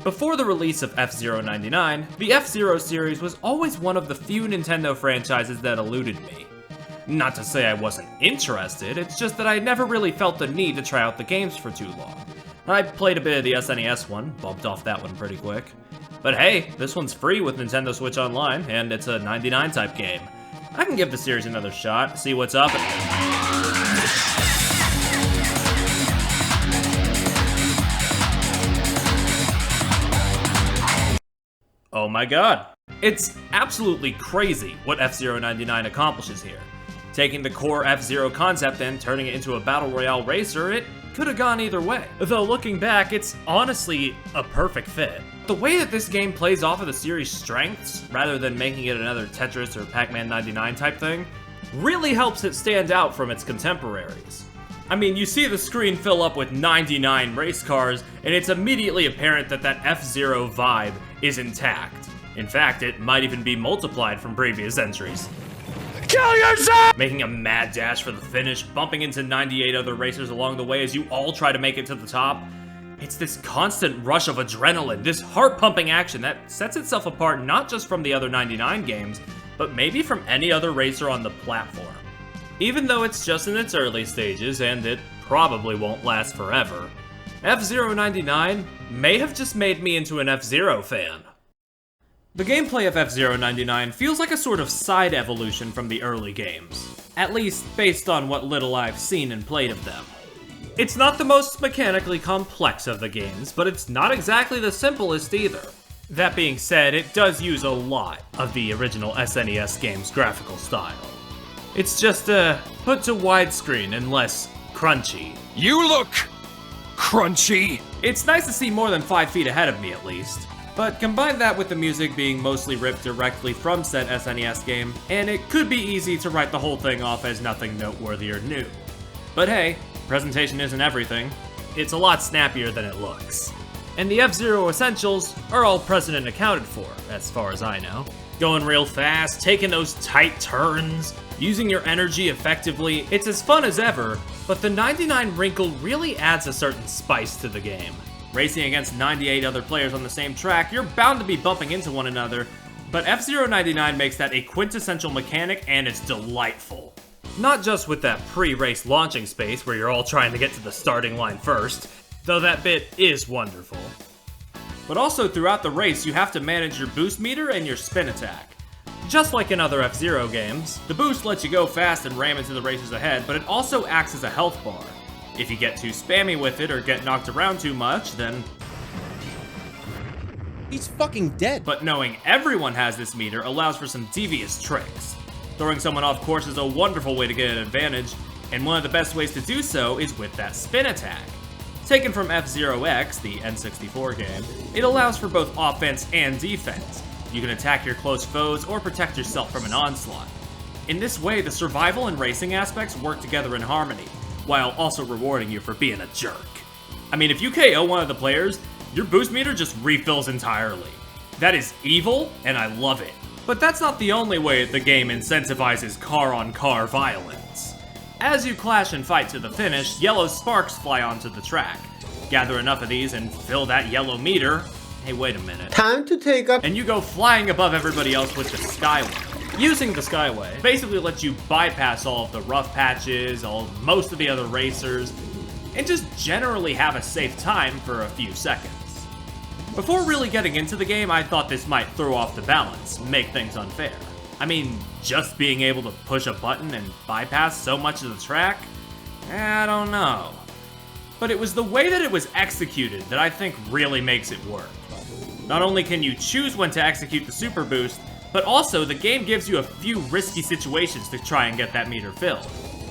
Before the release of F-Zero 99, the F-Zero series was always one of the few Nintendo franchises that eluded me. Not to say I wasn't interested, it's just that I never really felt the need to try out the games for too long. I played a bit of the SNES one, bumped off that one pretty quick. But hey, this one's free with Nintendo Switch Online, and it's a 99 type game. I can give the series another shot, see what's up. Oh my god. It's absolutely crazy what F-Zero 99 accomplishes here. Taking the core F-Zero concept and turning it into a battle royale racer, it could have gone either way. Though looking back, it's honestly a perfect fit. The way that this game plays off of the series' strengths, rather than making it another Tetris or Pac-Man 99 type thing, really helps it stand out from its contemporaries. I mean, you see the screen fill up with 99 race cars, and it's immediately apparent that that F-Zero vibe is intact. In fact, it might even be multiplied from previous entries. Kill yourself! Making a mad dash for the finish, bumping into 98 other racers along the way as you all try to make it to the top. It's this constant rush of adrenaline, this heart-pumping action that sets itself apart not just from the other 99 games, but maybe from any other racer on the platform. Even though it's just in its early stages, and it probably won't last forever, F-Zero 99 may have just made me into an F-Zero fan. The gameplay of F-Zero 99 feels like a sort of side evolution from the early games, at least based on what little I've seen and played of them. It's not the most mechanically complex of the games, but it's not exactly the simplest either. That being said, it does use a lot of the original SNES game's graphical style. It's just put to widescreen and less crunchy. You look crunchy. It's nice to see more than 5 feet ahead of me at least. But combine that with the music being mostly ripped directly from said SNES game, and it could be easy to write the whole thing off as nothing noteworthy or new. But hey, presentation isn't everything. It's a lot snappier than it looks. And the F-Zero essentials are all present and accounted for, as far as I know. Going real fast, taking those tight turns, using your energy effectively, it's as fun as ever, but the 99 wrinkle really adds a certain spice to the game. Racing against 98 other players on the same track, you're bound to be bumping into one another, but F-Zero 99 makes that a quintessential mechanic and it's delightful. Not just with that pre-race launching space where you're all trying to get to the starting line first, though that bit is wonderful. But also throughout the race you have to manage your boost meter and your spin attack. Just like in other F-Zero games, the boost lets you go fast and ram into the racers ahead, but it also acts as a health bar. If you get too spammy with it or get knocked around too much, then he's fucking dead. But knowing everyone has this meter allows for some devious tricks. Throwing someone off course is a wonderful way to get an advantage, and one of the best ways to do so is with that spin attack. Taken from F-Zero X, the N64 game, it allows for both offense and defense. You can attack your close foes or protect yourself from an onslaught. In this way, the survival and racing aspects work together in harmony, while also rewarding you for being a jerk. I mean, if you KO one of the players, your boost meter just refills entirely. That is evil, and I love it. But that's not the only way the game incentivizes car-on-car violence. As you clash and fight to the finish, yellow sparks fly onto the track. Gather enough of these and fill that yellow meter. Hey, wait a minute. Time to take up. And you go flying above everybody else with the Skyway. Using the Skyway basically lets you bypass all of the rough patches, most of the other racers, and just generally have a safe time for a few seconds. Before really getting into the game, I thought this might throw off the balance, make things unfair. I mean, just being able to push a button and bypass so much of the track? I don't know. But it was the way that it was executed that I think really makes it work. Not only can you choose when to execute the super boost, but also the game gives you a few risky situations to try and get that meter filled.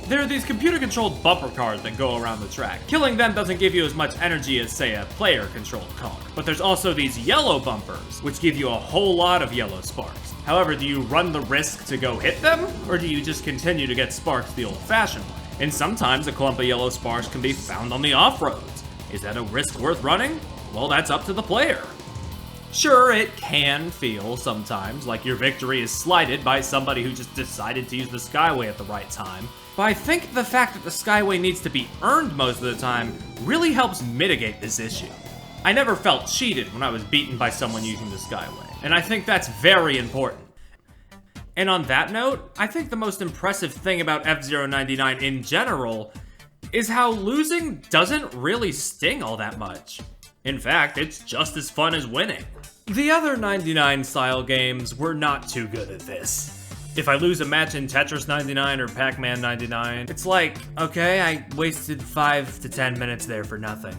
There are these computer-controlled bumper cars that go around the track. Killing them doesn't give you as much energy as, say, a player-controlled car. But there's also these yellow bumpers, which give you a whole lot of yellow sparks. However, do you run the risk to go hit them, or do you just continue to get sparks the old-fashioned way? And sometimes a clump of yellow sparks can be found on the off-roads. Is that a risk worth running? Well, that's up to the player. Sure, it can feel sometimes like your victory is slighted by somebody who just decided to use the Skyway at the right time, but I think the fact that the Skyway needs to be earned most of the time really helps mitigate this issue. I never felt cheated when I was beaten by someone using the Skyway, and I think that's very important. And on that note, I think the most impressive thing about F-Zero 99 in general is how losing doesn't really sting all that much. In fact, it's just as fun as winning. The other 99 style games were not too good at this. If I lose a match in Tetris 99 or Pac-Man 99, it's like, okay, I wasted 5 to 10 minutes there for nothing.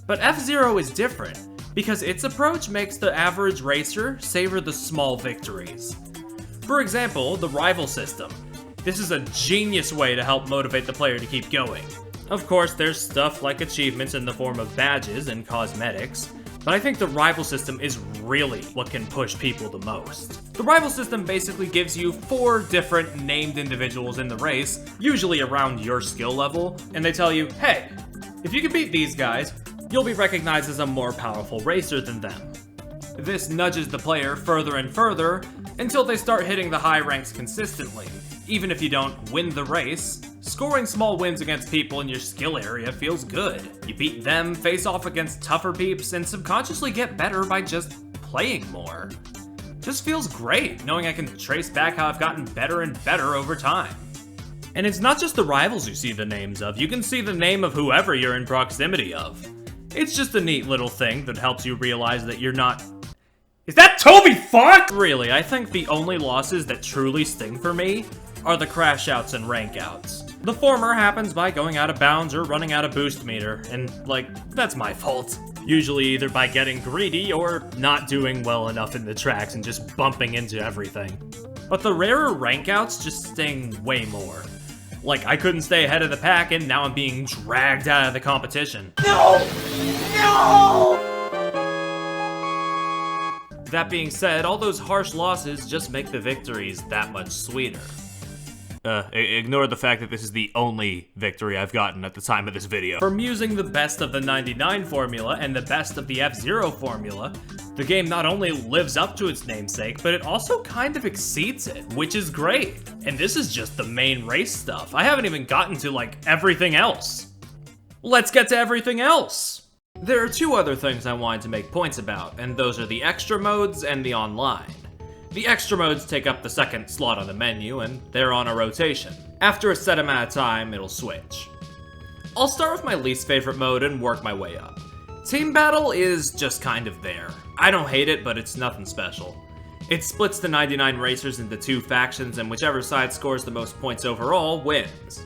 But F-Zero is different, because its approach makes the average racer savor the small victories. For example, the rival system. This is a genius way to help motivate the player to keep going. Of course, there's stuff like achievements in the form of badges and cosmetics, but I think the rival system is really what can push people the most. The rival system basically gives you 4 different named individuals in the race, usually around your skill level, and they tell you, hey, if you can beat these guys, you'll be recognized as a more powerful racer than them. This nudges the player further and further until they start hitting the high ranks consistently. Even if you don't win the race, scoring small wins against people in your skill area feels good. You beat them, face off against tougher peeps, and subconsciously get better by just playing more. Just feels great knowing I can trace back how I've gotten better and better over time. And it's not just the rivals you see the names of, you can see the name of whoever you're in proximity of. It's just a neat little thing that helps you realize that you're not... Is that Toby Fox? Really, I think the only losses that truly sting for me are the crash outs and rank outs. The former happens by going out of bounds or running out of boost meter, and like, that's my fault. Usually either by getting greedy or not doing well enough in the tracks and just bumping into everything. But the rarer rank outs just sting way more. Like, I couldn't stay ahead of the pack and now I'm being dragged out of the competition. No! No! That being said, all those harsh losses just make the victories that much sweeter. Ignore the fact that this is the only victory I've gotten at the time of this video. From using the best of the 99 formula and the best of the F-Zero formula, the game not only lives up to its namesake, but it also kind of exceeds it, which is great. And this is just the main race stuff. I haven't even gotten to, like, everything else. Let's get to everything else! There are 2 other things I wanted to make points about, and those are the extra modes and the online. The extra modes take up the second slot on the menu, and they're on a rotation. After a set amount of time, it'll switch. I'll start with my least favorite mode and work my way up. Team Battle is just kind of there. I don't hate it, but it's nothing special. It splits the 99 racers into 2 factions, and whichever side scores the most points overall wins.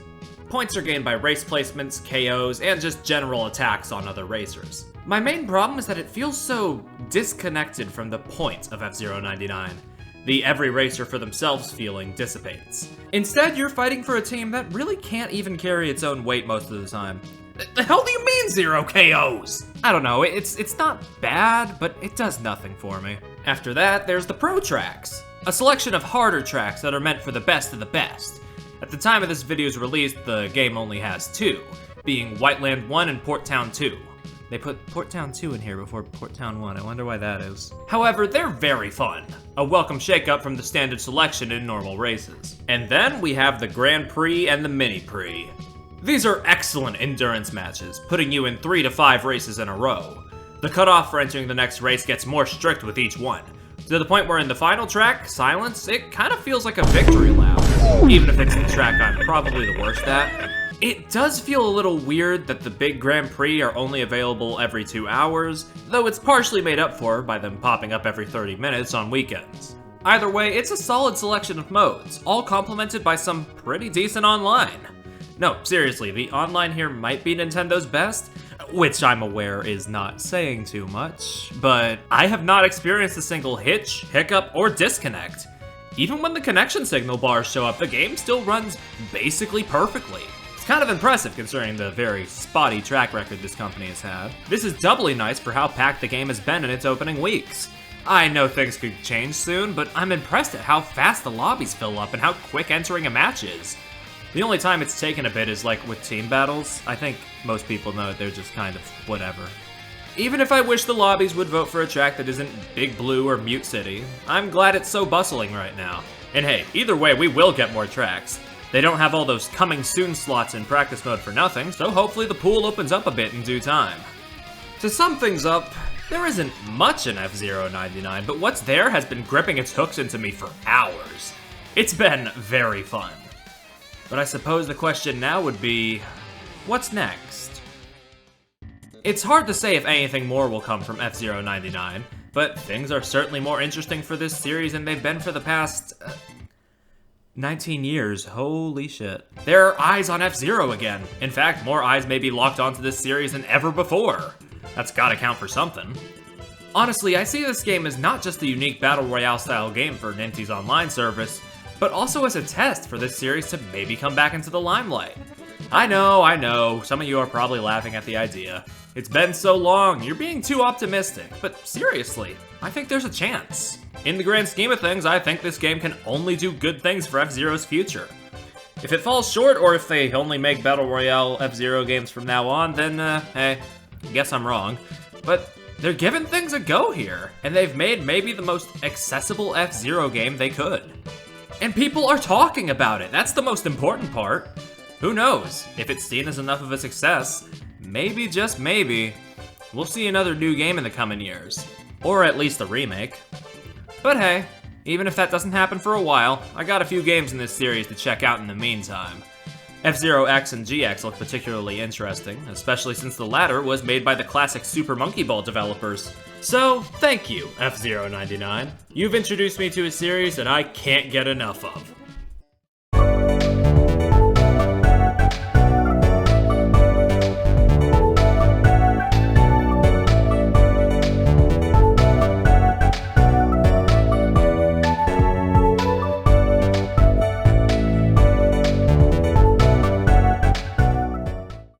Points are gained by race placements, KOs, and just general attacks on other racers. My main problem is that it feels so disconnected from the point of F-Zero 99. The every racer for themselves feeling dissipates. Instead, you're fighting for a team that really can't even carry its own weight most of the time. The hell do you mean 0 KOs? I don't know, it's not bad, but it does nothing for me. After that, there's the Pro Tracks, a selection of harder tracks that are meant for the best of the best. At the time of this video's release, the game only has 2, being Whiteland 1 and Port Town 2. They put Port Town 2 in here before Port Town 1, I wonder why that is. However, they're very fun. A welcome shakeup from the standard selection in normal races. And then we have the Grand Prix and the Mini Prix. These are excellent endurance matches, putting you in 3 to 5 races in a row. The cutoff for entering the next race gets more strict with each one, to the point where in the final track, Silence, it kind of feels like a victory lap. Even if it's the track I'm probably the worst at. It does feel a little weird that the big Grand Prix are only available every 2 hours, though it's partially made up for by them popping up every 30 minutes on weekends. Either way, it's a solid selection of modes, all complemented by some pretty decent online. No, seriously, the online here might be Nintendo's best, which I'm aware is not saying too much, but I have not experienced a single hitch, hiccup, or disconnect. Even when the connection signal bars show up, the game still runs basically perfectly. It's kind of impressive considering the very spotty track record this company has had. This is doubly nice for how packed the game has been in its opening weeks. I know things could change soon, but I'm impressed at how fast the lobbies fill up and how quick entering a match is. The only time it's taken a bit is like with team battles. I think most people know they're just kind of whatever. Even if I wish the lobbies would vote for a track that isn't Big Blue or Mute City, I'm glad it's so bustling right now. And hey, either way, we will get more tracks. They don't have all those coming soon slots in practice mode for nothing, so hopefully the pool opens up a bit in due time. To sum things up, there isn't much in F-Zero 99, but what's there has been gripping its hooks into me for hours. It's been very fun. But I suppose the question now would be, what's next? It's hard to say if anything more will come from F-Zero 99, but things are certainly more interesting for this series than they've been for the past 19 years. Holy shit. There are eyes on F-Zero again. In fact, more eyes may be locked onto this series than ever before. That's gotta count for something. Honestly, I see this game as not just a unique Battle Royale style game for Ninty's online service, but also as a test for this series to maybe come back into the limelight. I know, some of you are probably laughing at the idea. It's been so long, you're being too optimistic, but seriously, I think there's a chance. In the grand scheme of things, I think this game can only do good things for F-Zero's future. If it falls short, or if they only make Battle Royale F-Zero games from now on, then, hey, I guess I'm wrong. But they're giving things a go here, and they've made maybe the most accessible F-Zero game they could. And people are talking about it, that's the most important part. Who knows, if it's seen as enough of a success, maybe, just maybe, we'll see another new game in the coming years. Or at least a remake. But hey, even if that doesn't happen for a while, I got a few games in this series to check out in the meantime. F-Zero X and GX look particularly interesting, especially since the latter was made by the classic Super Monkey Ball developers. So, thank you, F-Zero 99. You've introduced me to a series that I can't get enough of.